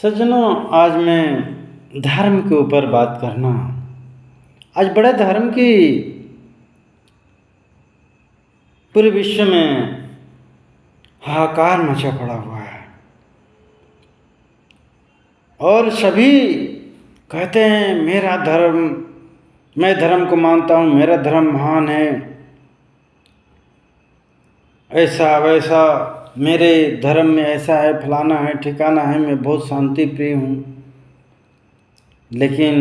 सज्जनों, आज मैं धर्म के ऊपर बात करना। आज बड़े धर्म की पूरे विश्व में हाहाकार मचा पड़ा हुआ है और सभी कहते हैं मेरा धर्म, मैं धर्म को मानता हूँ, मेरा धर्म महान है, ऐसा वैसा, मेरे धर्म में ऐसा है, फलाना है, ठिकाना है, मैं बहुत शांति प्रिय हूँ। लेकिन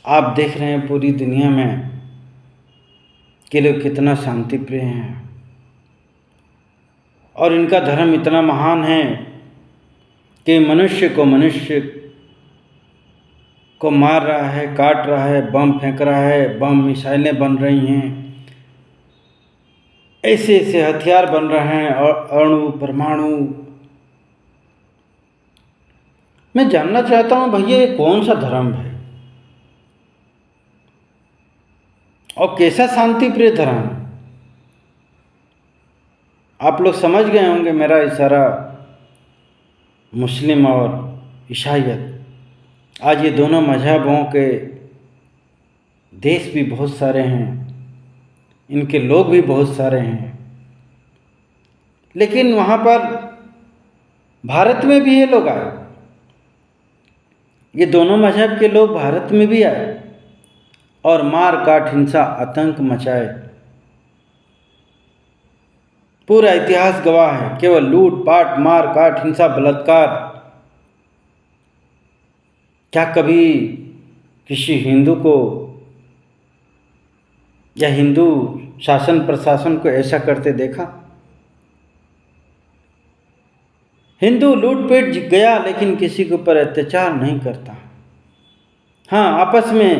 आप देख रहे हैं पूरी दुनिया में कि लोग कितना शांति प्रिय हैं और इनका धर्म इतना महान है कि मनुष्य को मार रहा है, काट रहा है, बम फेंक रहा है, बम मिसाइलें बन रही हैं, ऐसे ऐसे हथियार बन रहे हैं और अणु परमाणु। मैं जानना चाहता हूँ भैया, ये कौन सा धर्म है और कैसा शांति प्रिय धर्म है? आप लोग समझ गए होंगे मेरा इशारा। मुस्लिम और ईसाईयत, आज ये दोनों मजहबों के देश भी बहुत सारे हैं, इनके लोग भी बहुत सारे हैं, लेकिन वहाँ पर भारत में भी ये लोग आए, ये दोनों मजहब के लोग भारत में भी आए और मार काट हिंसा आतंक मचाए। पूरा इतिहास गवाह है, केवल लूट पाट मार काट हिंसा बलात्कार। क्या कभी किसी हिंदू को या हिंदू शासन प्रशासन को ऐसा करते देखा? हिंदू लूटपेट गया लेकिन किसी के ऊपर अत्याचार नहीं करता। हाँ, आपस में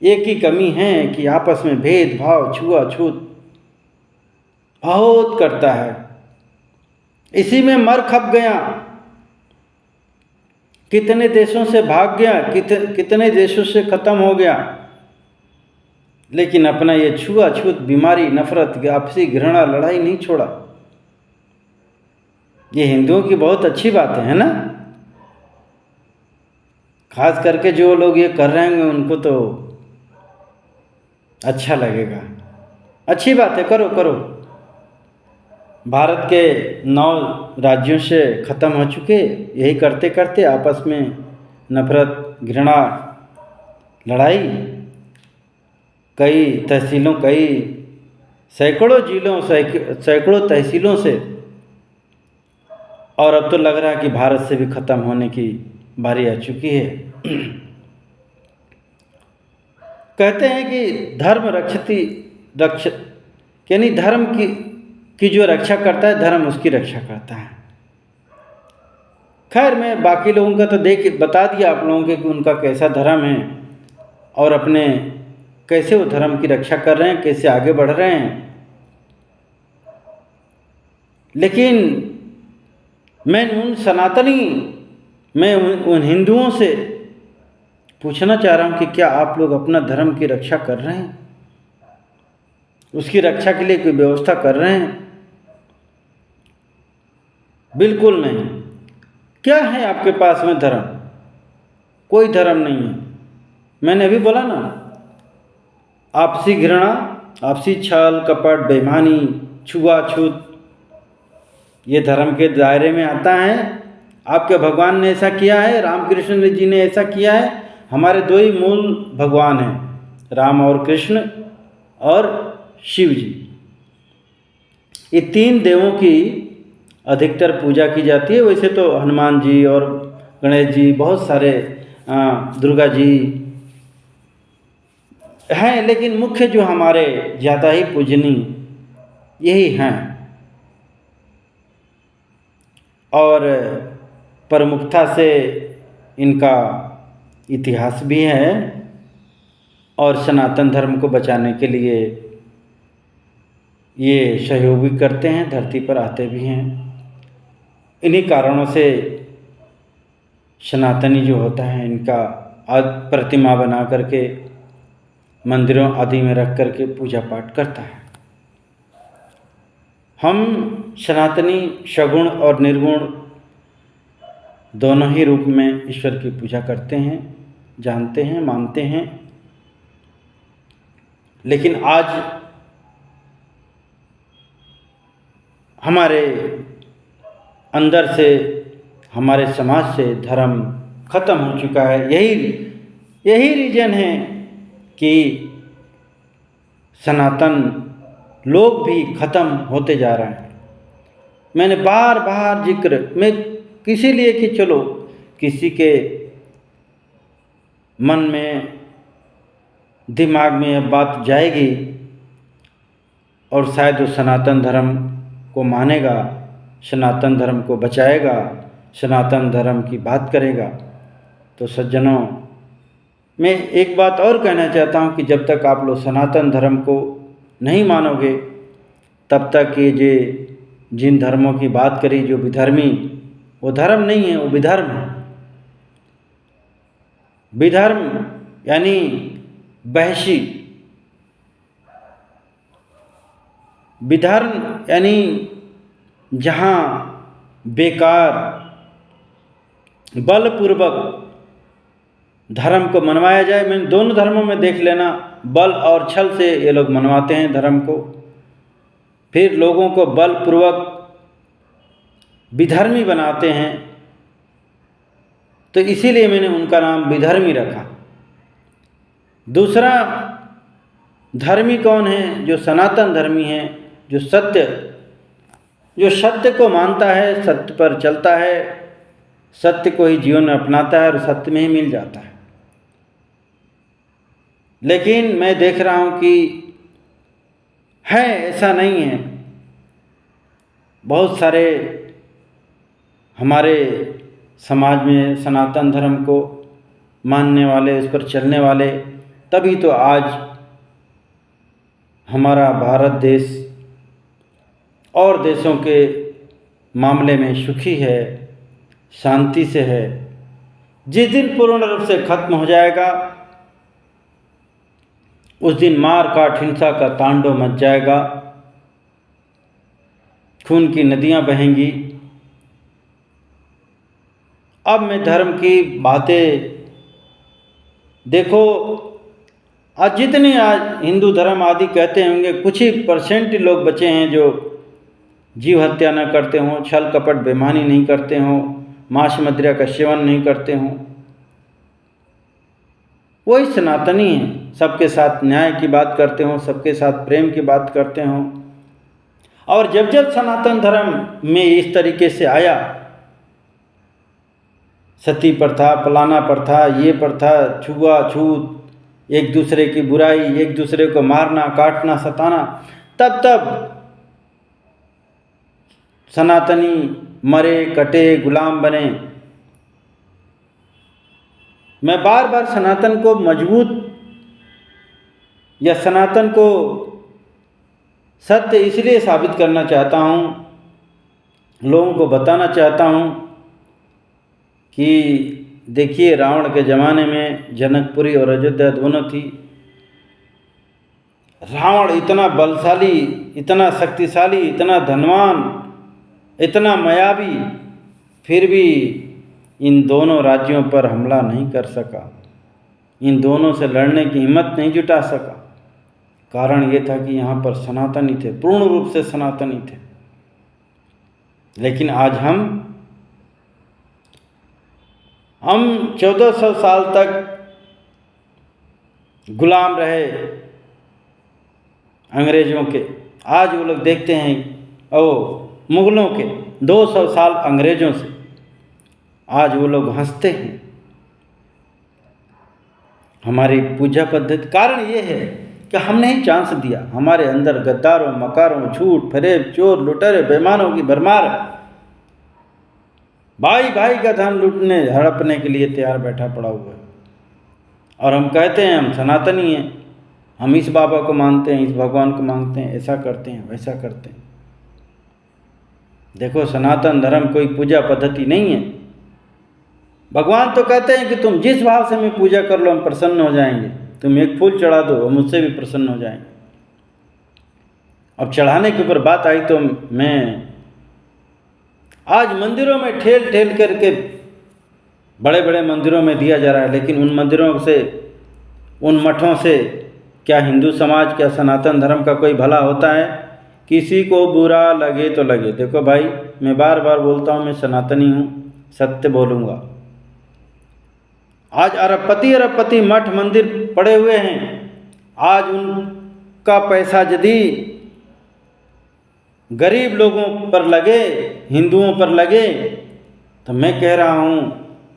एक ही कमी है कि आपस में भेदभाव छुआछूत बहुत करता है, इसी में मर खप गया, कितने देशों से भाग गया, कितने देशों से खत्म हो गया, लेकिन अपना ये छुआछूत बीमारी, नफरत, आपसी घृणा, लड़ाई नहीं छोड़ा। ये हिंदुओं की बहुत अच्छी बात है ना? खास करके जो लोग ये कर रहे हैं उनको तो अच्छा लगेगा। अच्छी बात है, करो करो। भारत के 9 राज्यों से ख़त्म हो चुके, यही करते करते आपस में नफरत, घृणा, लड़ाई, कई तहसीलों, कई सैकड़ों जिलों, सैकड़ों तहसीलों से, और अब तो लग रहा है कि भारत से भी ख़त्म होने की बारी आ चुकी है। कहते हैं कि धर्म यानी धर्म की जो रक्षा करता है, धर्म उसकी रक्षा करता है। खैर, मैं बाकी लोगों का तो बता दिया आप लोगों के कि उनका कैसा धर्म है और अपने कैसे वो धर्म की रक्षा कर रहे हैं, कैसे आगे बढ़ रहे हैं। लेकिन मैं उन हिंदुओं से पूछना चाह रहा हूँ कि क्या आप लोग अपना धर्म की रक्षा कर रहे हैं? उसकी रक्षा के लिए कोई व्यवस्था कर रहे हैं? बिल्कुल नहीं। क्या है आपके पास में धर्म? कोई धर्म नहीं है। मैंने अभी बोला ना, आपसी घृणा, आपसी छल कपट, बेईमानी, छुआछूत, ये धर्म के दायरे में आता है। आपके भगवान ने ऐसा किया है, रामकृष्ण जी ने ऐसा किया है। हमारे 2 ही मूल भगवान हैं, राम और कृष्ण और शिव जी। ये 3 देवों की अधिकतर पूजा की जाती है। वैसे तो हनुमान जी और गणेश जी, बहुत सारे, दुर्गा जी हैं, लेकिन मुख्य जो हमारे ज़्यादा ही पूजनीय यही हैं और प्रमुखता से इनका इतिहास भी है और सनातन धर्म को बचाने के लिए ये सहयोग भी करते हैं, धरती पर आते भी हैं। इन्हीं कारणों से सनातनी जो होता है, इनका प्रतिमा बना करके मंदिरों आदि में रख करके पूजा पाठ करता है। हम सनातनी सगुण और निर्गुण दोनों ही रूप में ईश्वर की पूजा करते हैं, जानते हैं, मानते हैं। लेकिन आज हमारे अंदर से, हमारे समाज से धर्म खत्म हो चुका है। यही रीजन है कि सनातन लोग भी खत्म होते जा रहे हैं। मैंने बार बार जिक्र में किसी लिए कि चलो किसी के मन में, दिमाग में यह बात जाएगी और शायद वो सनातन धर्म को मानेगा, सनातन धर्म को बचाएगा, सनातन धर्म की बात करेगा। तो सज्जनों, मैं एक बात और कहना चाहता हूँ कि जब तक आप लोग सनातन धर्म को नहीं मानोगे, तब तक ये जिन धर्मों की बात करी, जो विधर्मी, वो धर्म नहीं है, वो विधर्म है। विधर्म यानी बहसी, विधर्म यानी जहाँ बेकार बलपूर्वक धर्म को मनवाया जाए। मैंने दोनों धर्मों में देख लेना, बल और छल से ये लोग मनवाते हैं धर्म को, फिर लोगों को बलपूर्वक विधर्मी बनाते हैं। तो इसीलिए मैंने उनका नाम विधर्मी रखा। दूसरा धर्मी कौन है? जो सनातन धर्मी है, जो सत्य को मानता है, सत्य पर चलता है, सत्य को ही जीवन में अपनाता है और सत्य में ही मिल जाता है। लेकिन मैं देख रहा हूँ कि है, ऐसा नहीं है। बहुत सारे हमारे समाज में सनातन धर्म को मानने वाले, उस पर चलने वाले, तभी तो आज हमारा भारत देश और देशों के मामले में सुखी है, शांति से है। जिस दिन पूर्ण रूप से खत्म हो जाएगा, उस दिन मार काट हिंसा का तांडव मच जाएगा, खून की नदियां बहेंगी। अब मैं धर्म की बातें, देखो आज जितने आज हिंदू धर्म आदि कहते होंगे, कुछ ही परसेंट लोग बचे हैं जो जीव हत्या न करते हों, छल कपट बेईमानी नहीं करते हों, मांस मदिरा का सेवन नहीं करते हों। वही सनातनी हैं, सबके साथ न्याय की बात करते हों, सबके साथ प्रेम की बात करते हों। और जब जब सनातन धर्म में इस तरीके से आया, सती प्रथा, फलाना प्रथा, ये प्रथा, छुआछूत, एक दूसरे की बुराई, एक दूसरे को मारना, काटना, सताना, तब सनातनी मरे, कटे, गुलाम बने। मैं बार बार सनातन को मजबूत या सनातन को सत्य इसलिए साबित करना चाहता हूँ, लोगों को बताना चाहता हूँ कि देखिए, रावण के ज़माने में जनकपुरी और अयोध्या दोनों थी। रावण इतना बलशाली, इतना शक्तिशाली, इतना धनवान, इतना मायावी, फिर भी इन दोनों राज्यों पर हमला नहीं कर सका, इन दोनों से लड़ने की हिम्मत नहीं जुटा सका। कारण ये था कि यहाँ पर सनातनी थे, पूर्ण रूप से सनातनी थे। लेकिन आज हम 1400 साल तक गुलाम रहे अंग्रेज़ों के। आज वो लोग देखते हैं, मुग़लों के 200 साल अंग्रेज़ों से, आज वो लोग हंसते हैं हमारी पूजा पद्धति। कारण ये है कि हमने ही चांस दिया। हमारे अंदर गद्दारों, मकारों, झूठ, फरेब, चोर, लुटेरे, बेईमानों की भरमार, भाई भाई का धन लूटने, हड़पने के लिए तैयार बैठा पड़ा हुआ है। और हम कहते हैं हम सनातनी हैं, हम इस बाबा को मानते हैं, इस भगवान को मानते हैं, ऐसा करते हैं, वैसा करते हैं। देखो, सनातन धर्म कोई पूजा पद्धति नहीं है। भगवान तो कहते हैं कि तुम जिस भाव से मैं पूजा कर लो, हम प्रसन्न हो जाएंगे। तुम एक फूल चढ़ा दो, हम मुझसे भी प्रसन्न हो जाएंगे। अब चढ़ाने के ऊपर बात आई तो मैं आज मंदिरों में ठेल ठेल करके बड़े बड़े मंदिरों में दिया जा रहा है, लेकिन उन मंदिरों से, उन मठों से क्या हिंदू समाज, क्या सनातन धर्म का कोई भला होता है? किसी को बुरा लगे तो लगे। देखो भाई, मैं बार बार बोलता हूँ, मैं सनातनी हूँ, सत्य बोलूँगा। आज अरबपति मठ मंदिर पड़े हुए हैं। आज उनका पैसा यदि गरीब लोगों पर लगे, हिंदुओं पर लगे, तो मैं कह रहा हूँ,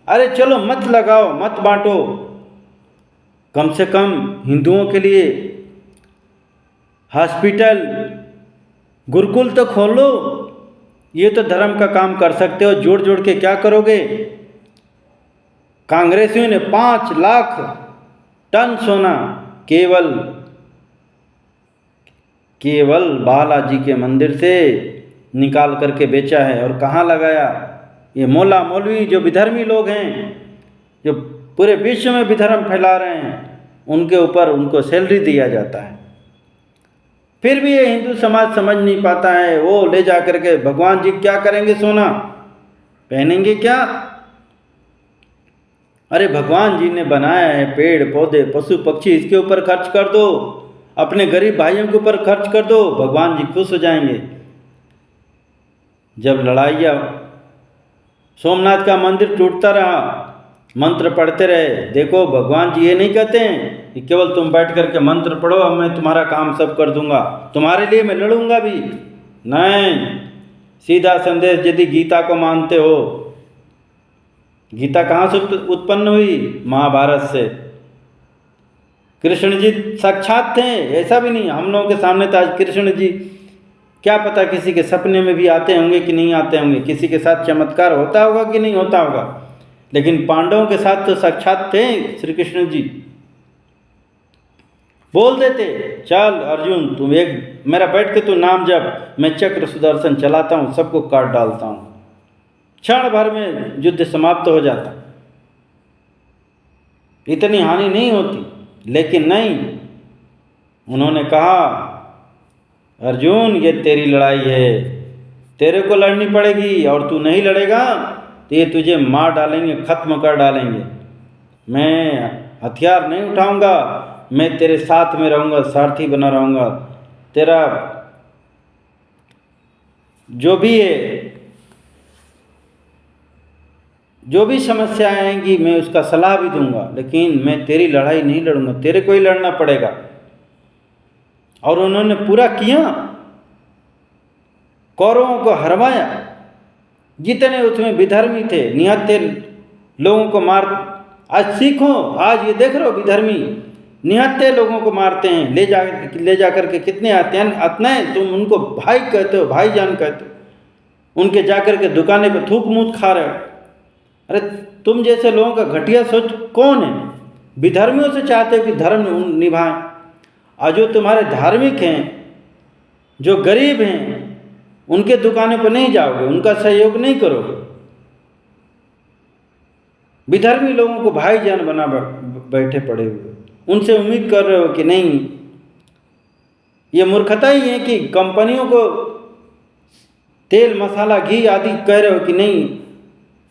अरे चलो मत लगाओ, मत बांटो, कम से कम हिंदुओं के लिए हॉस्पिटल, गुरुकुल तो खोलो। ये तो धर्म का काम कर सकते हो। जोड़ जोड़ के क्या करोगे? कांग्रेसियों ने 5 लाख टन सोना केवल बालाजी के मंदिर से निकाल करके बेचा है। और कहाँ लगाया? ये मौला मौलवी जो विधर्मी लोग हैं, जो पूरे विश्व में विधर्म फैला रहे हैं, उनके ऊपर उनको सैलरी दिया जाता है। फिर भी ये हिंदू समाज समझ नहीं पाता है। वो ले जा करके भगवान जी क्या करेंगे? सोना पहनेंगे क्या? अरे भगवान जी ने बनाया है पेड़ पौधे पशु पक्षी, इसके ऊपर खर्च कर दो, अपने गरीब भाइयों के ऊपर खर्च कर दो, भगवान जी खुश हो जाएंगे। जब लड़ाइयाँ, सोमनाथ का मंदिर टूटता रहा, मंत्र पढ़ते रहे, देखो भगवान जी ये नहीं कहते हैं कि केवल तुम बैठ करके मंत्र पढ़ो, अब मैं तुम्हारा काम सब कर दूंगा, तुम्हारे लिए मैं लड़ूंगा भी नहीं। सीधा संदेश, यदि गीता को मानते हो, गीता कहाँ से उत्पन्न हुई? महाभारत से। कृष्ण जी साक्षात थे, ऐसा भी नहीं। हम लोगों के सामने तो आज कृष्ण जी, क्या पता किसी के सपने में भी आते होंगे कि नहीं आते होंगे, किसी के साथ चमत्कार होता होगा कि नहीं होता होगा, लेकिन पांडवों के साथ तो साक्षात थे श्री कृष्ण जी। बोल देते, चल अर्जुन तुम एक मेरा बैठ के तू नाम जप, मैं चक्र सुदर्शन चलाता हूँ, सबको काट डालता हूँ। क्षण भर में युद्ध समाप्त हो जाता, इतनी हानि नहीं होती। लेकिन नहीं, उन्होंने कहा अर्जुन ये तेरी लड़ाई है, तेरे को लड़नी पड़ेगी, और तू नहीं लड़ेगा तो ये तुझे मार डालेंगे, खत्म कर डालेंगे। मैं हथियार नहीं उठाऊंगा, मैं तेरे साथ में रहूँगा, सारथी बना रहूँगा, तेरा जो भी है, जो भी समस्या आएंगी मैं उसका सलाह भी दूंगा, लेकिन मैं तेरी लड़ाई नहीं लड़ूंगा, तेरे को ही लड़ना पड़ेगा। और उन्होंने पूरा किया, कौरवों को हरवाया। जितने उसमें विधर्मी थे, निहत्थे लोगों को मार, आज सीखो, आज ये देख रहे हो विधर्मी निहत्थे लोगों को मारते हैं, ले जा करके कितने अतने तुम उनको भाई कहते हो, भाईजान कहते हो, उनके जाकर के दुकानें पे थूक मूत खा रहे हो। अरे तुम जैसे लोगों का घटिया सोच कौन है? विधर्मियों से चाहते हो कि धर्म निभाएं, और जो तुम्हारे धार्मिक हैं, जो गरीब हैं, उनके दुकानों पर नहीं जाओगे, उनका सहयोग नहीं करोगे। विधर्मी लोगों को भाईजान बना बैठे पड़े हुए, उनसे उम्मीद कर रहे हो कि नहीं। ये मूर्खता ही है कि कंपनियों को तेल मसाला घी आदि कह रहे हो कि नहीं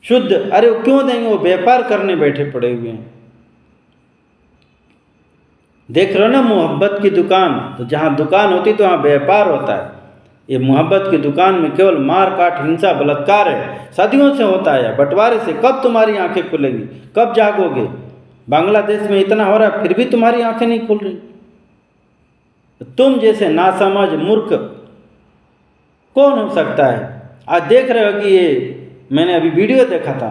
शुद्ध, अरे वो क्यों देंगे? वो व्यापार करने बैठे पड़े हुए हैं। देख रहे हो ना मोहब्बत की दुकान, तो जहाँ दुकान होती तो वहाँ व्यापार होता है। ये मोहब्बत की दुकान में केवल मार काट, हिंसा, बलात्कार है, सदियों से होता है। बंटवारे से कब तुम्हारी आंखें खुलेंगी? कब जागोगे? बांग्लादेश में इतना हो रहा है, फिर भी तुम्हारी आंखें नहीं खुल रही। तुम जैसे नासमझ मूर्ख कौन हो सकता है? आज देख रहे हो कि ये, मैंने अभी वीडियो देखा था,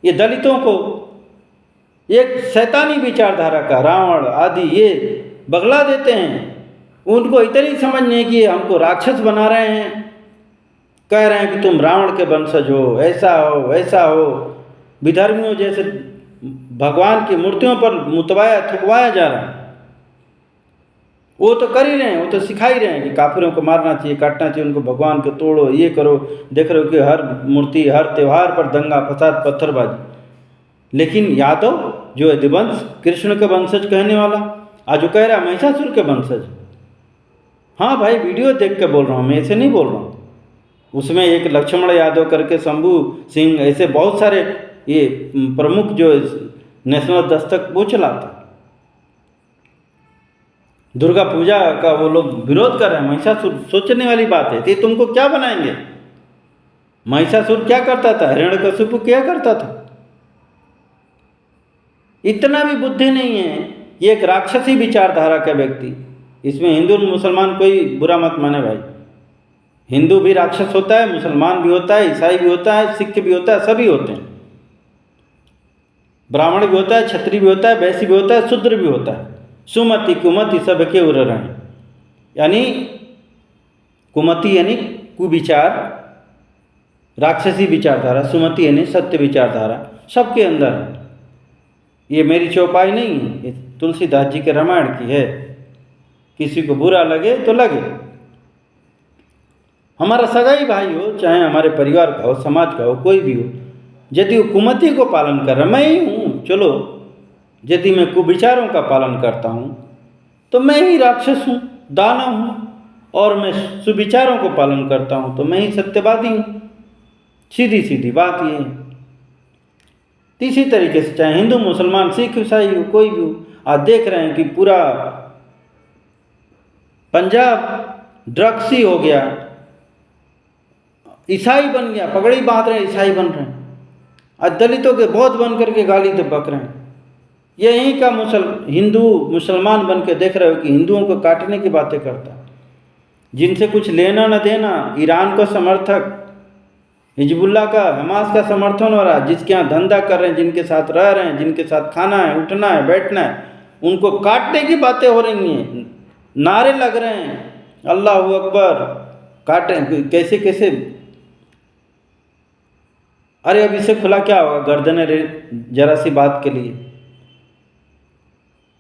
ये दलितों को एक शैतानी विचारधारा का रावण आदि ये बगला देते हैं। उनको इतनी समझ नहीं कि हमको राक्षस बना रहे हैं, कह रहे हैं कि तुम रावण के वंशज हो, ऐसा हो वैसा हो। विधर्मियों जैसे भगवान की मूर्तियों पर मुतवाया थुकवाया जा रहा है। वो तो कर ही रहे हैं, वो तो सिखा ही रहे हैं कि काफिरों को मारना चाहिए, काटना चाहिए, उनको भगवान को तोड़ो, ये करो। देख रहे हो कि हर मूर्ति, हर त्यौहार पर दंगा फसाद, पत्थरबाजी। लेकिन यादव जो यदुवंश, कृष्ण के वंशज कहने वाला, आज जो कह रहा है महिषासुर के वंशज। हाँ भाई, वीडियो देख के बोल रहा हूँ, मैं ऐसे नहीं बोल रहा हूँ। उसमें एक लक्ष्मण यादव करके, शंभू सिंह, ऐसे बहुत सारे ये प्रमुख जो नेशनल दस्तक वो चलाता। दुर्गा पूजा का वो लोग विरोध कर रहे हैं। महिषासुर, सोचने वाली बात है, ये तुमको क्या बनाएंगे? महिषासुर क्या करता था? हिरण्यकशिपु क्या करता था? इतना भी बुद्धि नहीं है। ये एक राक्षसी विचारधारा का व्यक्ति। इसमें हिंदू मुसलमान कोई बुरा मत माने भाई। हिंदू भी राक्षस होता है, मुसलमान भी होता है, ईसाई भी होता है, सिख भी होता है, सभी होते हैं। ब्राह्मण भी होता है, क्षत्रिय भी होता है, वैश्य भी होता है, शूद्र भी होता है। सुमति कुमति सबके उर रहे, यानी कुमति यानी कुविचार, राक्षसी विचारधारा, सुमति यानी सत्य विचारधारा सबके अंदर है। ये मेरी चौपाई नहीं है, ये तुलसीदास जी के रामायण की है। किसी को बुरा लगे तो लगे, हमारा सगा ही भाई हो, चाहे हमारे परिवार का हो, समाज का हो, कोई भी हो, यदि वो कुमति को पालन कर रहा, मैं ही हूँ, चलो, यदि मैं कुविचारों का पालन करता हूँ तो मैं ही राक्षस हूँ, दानव हूँ, और मैं सुविचारों को पालन करता हूँ तो मैं ही सत्यवादी हूँ। सीधी सीधी बात ये है। इसी तरीके से चाहे हिंदू मुसलमान सिख ईसाई हो, कोई भी हो, आज देख रहे हैं कि पूरा पंजाब ड्रग्सी हो गया, ईसाई बन गया, पगड़ी बांध रहे हैं, ईसाई बन रहे हैं। आज दलितों के बौद्ध बन करके गाली बक रहे हैं। यहीं का हिंदू मुसलमान बन के देख रहे हो कि हिंदुओं को काटने की बातें करता, जिनसे कुछ लेना न देना, ईरान का समर्थक, हिजबुल्लाह का, हमास का समर्थन हो रहा है, जिसके यहाँ धंधा कर रहे हैं, जिनके साथ रह रहे हैं, जिनके साथ खाना है, उठना है, बैठना है, उनको काटने की बातें हो रही हैं, नारे लग रहे हैं, अल्लाह अकबर, काटें कैसे कैसे। अरे अब इससे खुला क्या होगा? गर्दने जरा सी बात के लिए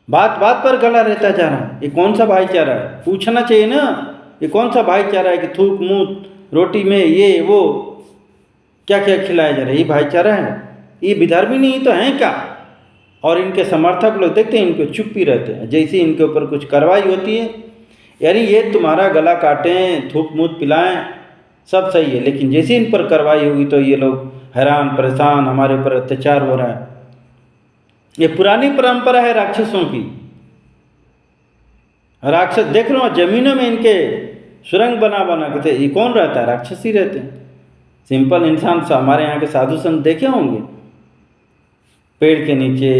बात बात पर गला रहता जा रहा है। ये कौन सा भाईचारा है? पूछना चाहिए ना, ये कौन सा भाईचारा है कि थूक मूत रोटी में ये वो क्या क्या खिलाया जा रहा है? ये भाईचारा है? ये विधर्मी नहीं तो हैं क्या? और इनके समर्थक लोग देखते हैं, इनको चुप ही रहते हैं। जैसे इनके ऊपर कुछ कार्रवाई होती है, यानी ये तुम्हारा गला काटें, थूक मूत पिलाएं, सब सही है, लेकिन जैसे इन पर कार्रवाई होगी तो ये लोग हैरान परेशान, हमारे ऊपर अत्याचार हो रहा है। ये पुरानी परंपरा है राक्षसों की। राक्षस देख लो, जमीनों में इनके सुरंग बना बना के थे। ये कौन रहता है? राक्षस ही रहते हैं। सिंपल इंसान से हमारे यहाँ के साधु संत देखे होंगे, पेड़ के नीचे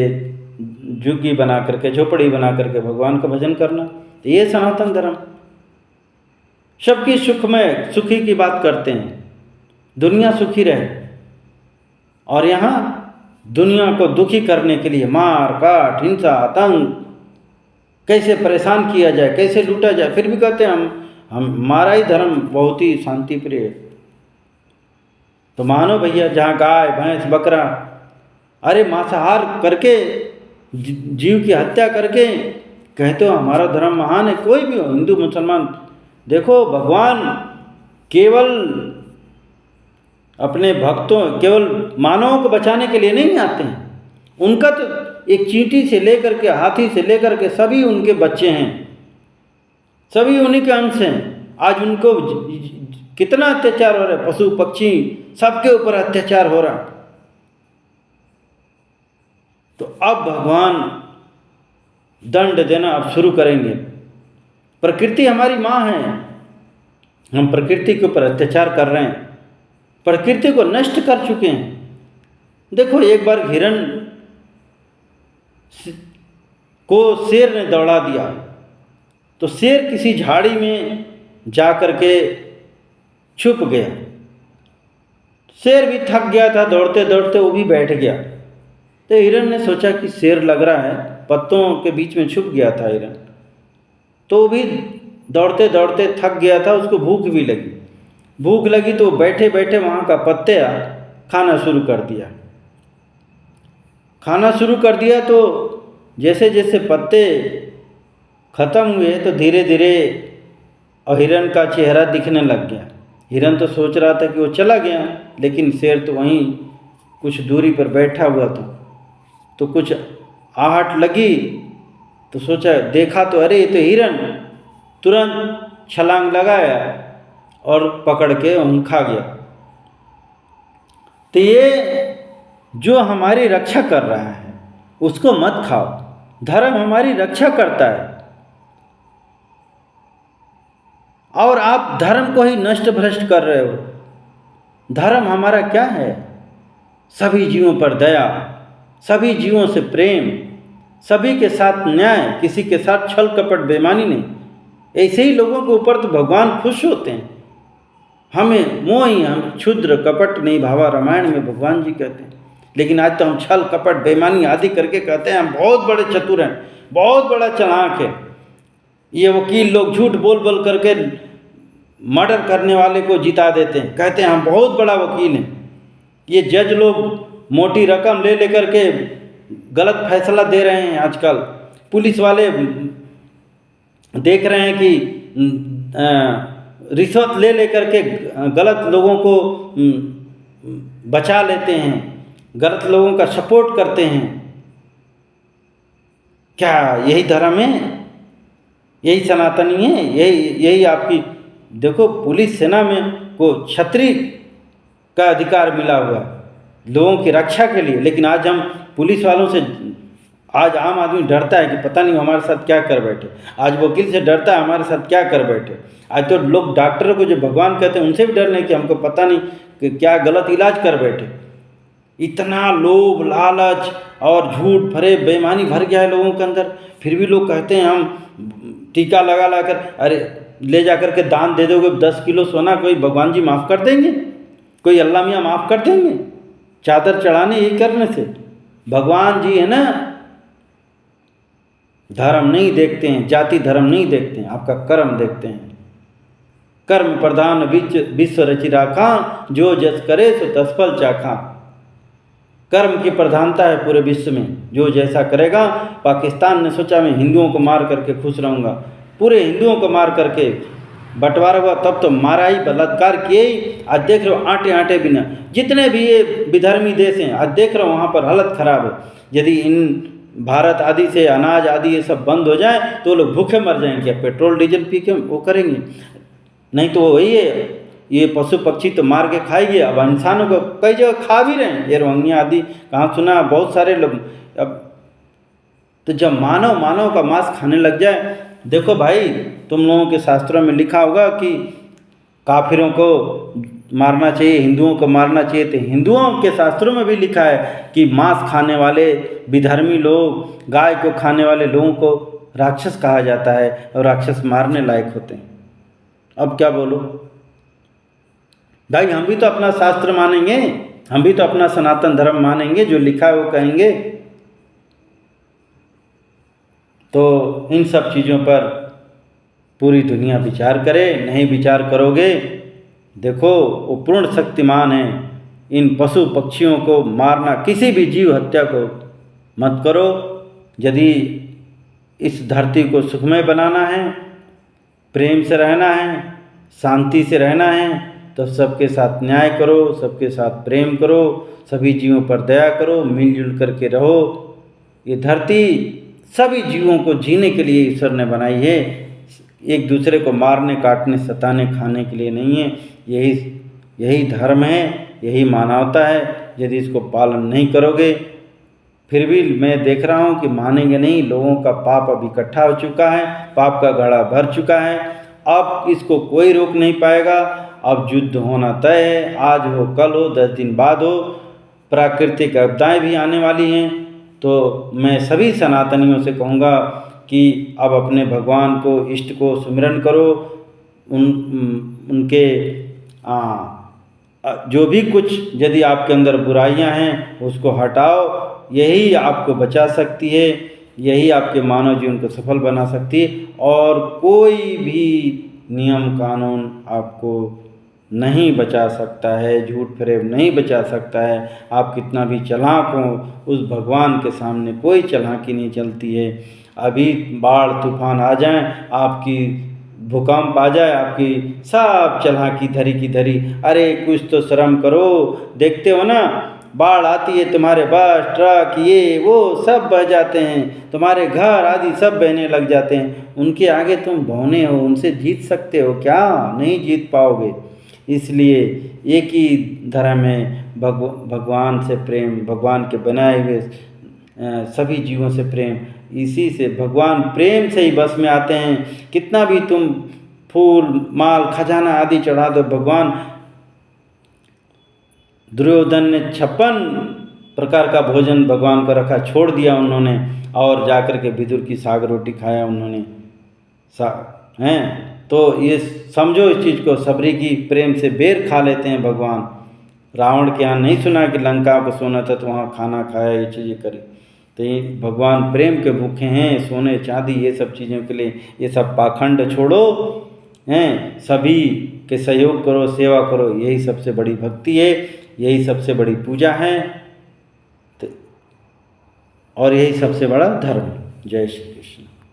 झुग्गी बना करके, झोपड़ी बना करके भगवान का भजन करना, तो ये सनातन धर्म। सबकी सुख में सुखी की बात करते हैं, दुनिया सुखी रहे, और यहाँ दुनिया को दुखी करने के लिए मार काट, हिंसा, आतंक, कैसे परेशान किया जाए, कैसे लूटा जाए, फिर भी कहते हैं हम हमारा ही धर्म बहुत ही शांति प्रिय है। तो मानो भैया, जहाँ गाय भैंस बकरा, अरे मांसाहार करके, जीव की हत्या करके कहते हो हमारा धर्म महान है। कोई भी हो, हिंदू मुसलमान, देखो भगवान केवल अपने भक्तों, केवल मानवों को बचाने के लिए नहीं आते हैं। उनका तो एक चींटी से लेकर के, हाथी से लेकर के सभी उनके बच्चे हैं, सभी उन्हीं के अंश हैं। आज उनको कितना अत्याचार हो रहा है, पशु पक्षी सबके ऊपर अत्याचार हो रहा। तो अब भगवान दंड देना अब शुरू करेंगे। प्रकृति हमारी माँ है, हम प्रकृति के ऊपर अत्याचार कर रहे हैं, प्रकृति को नष्ट कर चुके हैं। देखो, एक बार हिरण को शेर ने दौड़ा दिया, तो शेर किसी झाड़ी में जा कर के छुप गया। शेर भी थक गया था, दौड़ते दौड़ते वो भी बैठ गया। तो हिरण ने सोचा कि शेर लग रहा है, पत्तों के बीच में छुप गया था हिरण, तो वो भी दौड़ते दौड़ते थक गया था, उसको भूख भी लगी। भूख लगी तो बैठे बैठे वहाँ का पत्ते खाना शुरू कर दिया। खाना शुरू कर दिया तो जैसे जैसे पत्ते ख़त्म हुए तो धीरे धीरे हिरण का चेहरा दिखने लग गया। हिरण तो सोच रहा था कि वो चला गया, लेकिन शेर तो वहीं कुछ दूरी पर बैठा हुआ था। तो कुछ आहट लगी तो सोचा, देखा तो अरे ये तो हिरण, तुरंत छलांग लगाया और पकड़ के वहीं खा गया। तो ये जो हमारी रक्षा कर रहा है उसको मत खाओ। धर्म हमारी रक्षा करता है और आप धर्म को ही नष्ट भ्रष्ट कर रहे हो। धर्म हमारा क्या है? सभी जीवों पर दया, सभी जीवों से प्रेम, सभी के साथ न्याय, किसी के साथ छल कपट बेईमानी नहीं। ऐसे ही लोगों के ऊपर तो भगवान खुश होते हैं। हमें मोही हम क्षुद्र कपट नहीं भावा, रामायण में भगवान जी कहते हैं। लेकिन आज तो हम छल कपट बेईमानी आदि करके कहते हैं हम बहुत बड़े चतुर हैं, बहुत बड़ा चालाक है। ये वकील लोग झूठ बोल बोल करके मर्डर करने वाले को जिता देते हैं, कहते हैं हम बहुत बड़ा वकील हैं। ये जज लोग मोटी रकम ले लेकर के गलत फैसला दे रहे हैं। आजकल पुलिस वाले देख रहे हैं कि रिश्वत ले लेकर के गलत लोगों को बचा लेते हैं, गलत लोगों का सपोर्ट करते हैं। क्या यही धर्म है? यही सनातनी है? यही आपकी देखो, पुलिस सेना में को क्षत्रिय का अधिकार मिला हुआ है लोगों की रक्षा के लिए। लेकिन आज हम पुलिस वालों से, आज आम आदमी डरता है कि पता नहीं हमारे साथ क्या कर बैठे। आज वकील से डरता है हमारे साथ क्या कर बैठे। आज तो लोग डॉक्टरों को जो भगवान कहते हैं उनसे भी डर नहीं कि हमको पता नहीं कि क्या गलत इलाज कर बैठे। इतना लोभ लालच और झूठ भरे बेईमानी भर गया है लोगों के अंदर। फिर भी लोग कहते हैं हम टीका लगा ला कर, अरे ले जा कर के दान दे दोगे 10 किलो सोना, कोई भगवान जी माफ़ कर देंगे? कोई अल्लाह मियाँ माफ़ कर देंगे? चादर चढ़ाने यही करने से? भगवान जी है ना, धर्म नहीं देखते हैं, जाति धर्म नहीं देखते हैं, आपका कर्म देखते हैं। कर्म प्रधान विश्व रचि राखा, जो जस करे सो तस फल चाखा। कर्म की प्रधानता है पूरे विश्व में, जो जैसा करेगा। पाकिस्तान ने सोचा मैं हिंदुओं को मार करके खुश रहूँगा, पूरे हिंदुओं को मार करके बंटवारा हुआ, तब तो मारा ही, बलात्कार किए ही। आज देख रहे हो आटे आटे बिना, जितने भी ये विधर्मी देश हैं आज देख रहे हो वहाँ पर हालत ख़राब है। यदि इन भारत आदि से अनाज आदि ये सब बंद हो जाए तो लोग भूखे मर जाएंगे, पेट्रोल डीजल पी के वो करेंगे। नहीं तो वही है, ये पशु पक्षी तो मार के खाएंगे। अब इंसानों को कई जगह खा भी रहे हैं, ये रोहिंग्या आदि कहाँ सुना, बहुत सारे लोग। अब तो जब मानव का मांस खाने लग जाए, देखो भाई तुम लोगों के शास्त्रों में लिखा होगा कि काफिरों को मारना चाहिए, हिंदुओं को मारना चाहिए। तो हिंदुओं के शास्त्रों में भी लिखा है कि मांस खाने वाले विधर्मी लोग, गाय को खाने वाले लोगों को राक्षस कहा जाता है और राक्षस मारने लायक होते हैं। अब क्या बोलो भाई, हम भी तो अपना शास्त्र मानेंगे, हम भी तो अपना सनातन धर्म मानेंगे, जो लिखा है वो कहेंगे। तो इन सब चीज़ों पर पूरी दुनिया विचार करे। नहीं विचार करोगे, देखो वो पूर्ण शक्तिमान है। इन पशु पक्षियों को मारना, किसी भी जीव हत्या को मत करो। यदि इस धरती को सुखमय बनाना है, प्रेम से रहना है, शांति से रहना है, तो सबके साथ न्याय करो, सबके साथ प्रेम करो, सभी जीवों पर दया करो, मिलजुल करके रहो। ये धरती सभी जीवों को जीने के लिए ईश्वर ने बनाई है, एक दूसरे को मारने काटने सताने खाने के लिए नहीं है। यही धर्म है, यही मानवता है। यदि इसको पालन नहीं करोगे, फिर भी मैं देख रहा हूँ कि मानेंगे नहीं। लोगों का पाप अब इकट्ठा हो चुका है, पाप का घड़ा भर चुका है। अब इसको कोई रोक नहीं पाएगा। अब युद्ध होना तय है, आज हो कल हो 10 दिन बाद हो। प्राकृतिक आपदाएं भी आने वाली हैं। तो मैं सभी सनातनियों से कहूँगा कि अब अपने भगवान को, इष्ट को सुमिरन करो। उनके जो भी कुछ यदि आपके अंदर बुराइयां हैं उसको हटाओ। यही आपको बचा सकती है, यही आपके मानव जीवन को सफल बना सकती है। और कोई भी नियम कानून आपको नहीं बचा सकता है, झूठ फरेब नहीं बचा सकता है। आप कितना भी चालाक हो, उस भगवान के सामने कोई चालाकी नहीं चलती है। अभी बाढ़ तूफान आ जाए, आपकी भूकंप आ जाए, आपकी सब चालाकी धरी की धरी। अरे कुछ तो शर्म करो। देखते हो ना, बाढ़ आती है, तुम्हारे बस ट्रक ये वो सब बह जाते हैं, तुम्हारे घर आदि सब बहने लग जाते हैं। उनके आगे तुम बौने हो, उनसे जीत सकते हो क्या? नहीं जीत पाओगे। इसलिए एक ही धर्म है, भगवान से प्रेम, भगवान के बनाए हुए सभी जीवों से प्रेम, इसी से भगवान प्रेम से ही बस में आते हैं। कितना भी तुम फूल माल खजाना आदि चढ़ा दो, भगवान दुर्योधन ने 56 प्रकार का भोजन भगवान को रखा, छोड़ दिया उन्होंने, और जाकर के विदुर की साग रोटी खाया उन्होंने हैं। तो ये समझो इस चीज़ को, सबरी की प्रेम से बेर खा लेते हैं भगवान। रावण के यहाँ नहीं सुना कि लंका को सोना था तो वहाँ खाना खाया, ये चीज़ें करी। तो ये भगवान प्रेम के भूखे हैं, सोने चांदी ये सब चीज़ों के लिए। ये सब पाखंड छोड़ो हैं, सभी के सहयोग करो, सेवा करो, यही सबसे बड़ी भक्ति है, यही सबसे बड़ी पूजा है, और यही सबसे बड़ा धर्म। जय श्री कृष्ण।